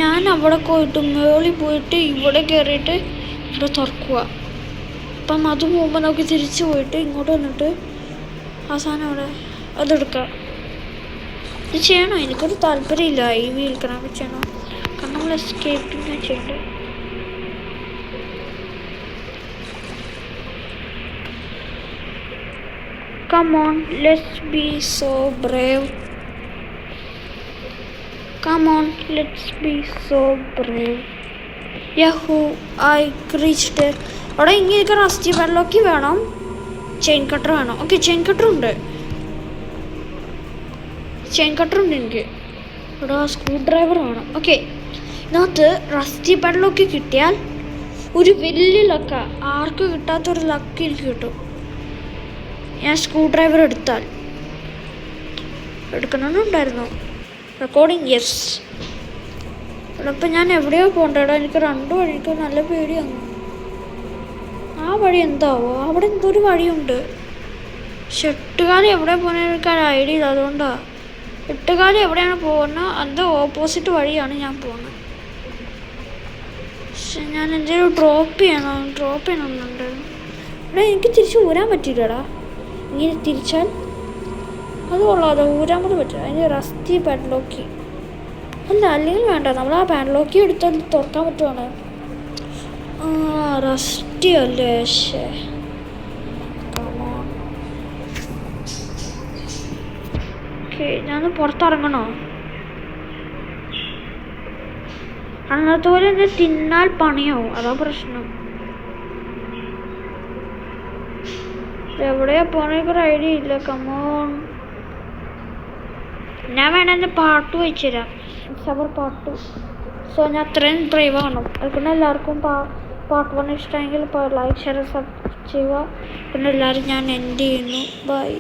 Speaker 1: ഞാൻ അവിടെ പോയിട്ട് മേളിൽ പോയിട്ട് ഇവിടെ കയറിയിട്ട് ഇവിടെ തുറക്കുക. അപ്പം അത് പോകുമ്പോൾ നമുക്ക് തിരിച്ച് പോയിട്ട് ഇങ്ങോട്ട് വന്നിട്ട് അവസാനം അവിടെ അതെടുക്കാം. ഇത് ചെയ്യണോ? എനിക്കൊരു താല്പര്യമില്ല ഈ വീൽക്കണൊക്കെ ചെയ്യണോ. കാരണം നമ്മൾ എസ്കേപ്പിംഗ് ചെയ്യണ്ടേ. Come on, let's be so brave. Yahoo, I reached it. അവിടെ ഇങ്ങനെ റസ്റ്റി പെഡലോക്ക് വേണം, ചെയിൻ കട്ടർ വേണം. ഓക്കെ ചെയിൻ കട്ടർ ഉണ്ട് എനിക്ക്. ഇവിടെ സ്ക്രൂ ഡ്രൈവർ വേണം. ഓക്കെ ഇതിനകത്ത് റസ്റ്റി പെഡലോക്ക് കിട്ടിയാൽ ഒരു വലിയ ലക്ക. ആർക്കും കിട്ടാത്തൊരു ലക്ക് എനിക്ക് കിട്ടും. ഞാൻ സ്ക്രൂ ഡ്രൈവർ എടുക്കണമെന്നുണ്ടായിരുന്നു. Recording yes. ഇപ്പം ഞാൻ എവിടെയോ പോകണ്ടേടാ. എനിക്ക് രണ്ടു വഴി എനിക്ക് നല്ല പേടിയാണ്. ആ വഴി എന്താവോ? അവിടെ എന്തൊരു വഴിയുണ്ട്. പക്ഷെ എട്ടുകാലി എവിടെ പോകുന്ന എനിക്ക് ഒരു ഐഡിയ ഇല്ല. അതുകൊണ്ടാണ് എട്ടുകാലി എവിടെയാണ് പോകുന്നത് അത് ഓപ്പോസിറ്റ് വഴിയാണ് ഞാൻ പോകുന്നത്. പക്ഷെ ഞാൻ എന്തെങ്കിലും ഡ്രോപ്പ് ചെയ്യണമെന്നുണ്ട്. എടാ എനിക്ക് തിരിച്ച് ഊരാൻ പറ്റില്ലടാ. ഇങ്ങനെ തിരിച്ചാൽ അത് കൊള്ളാതെ ഊരാൻ പോലും പറ്റില്ല. അതിന് റസ്റ്റി പാഡ്ലോക്കി അല്ല, അല്ലെങ്കിൽ വേണ്ട, നമ്മൾ ആ പാഡ്ലോക്കി എടുത്താൽ തുറക്കാൻ പറ്റുവാണ്. റസ്റ്റി അല്ലേ? ഓക്കെ, ഞാൻ പുറത്തിറങ്ങണോ? അന്നത്തെ പോലെ എന്നെ തിന്നാൽ പണിയാവും, അതാ പ്രശ്നം. എവിടെയാ പോണേക്ക് ഒരു ഐഡിയ ഇല്ല. കമോൺ, ഞാൻ വേണമെങ്കിൽ പാട്ട് വെച്ചു തരാം, പാട്ട്. സോ ഞാൻ അത്രയും ബ്രേവ് ആണ്. അതുകൊണ്ട് എല്ലാവർക്കും പാട്ട് 1 ഇഷ്ടമെങ്കിൽ ലൈക്ക് ഷെയർ സബ് ചെയ്യുക. പിന്നെ എല്ലാവരും ഞാൻ എൻഡ് ചെയ്യുന്നു. ബൈ.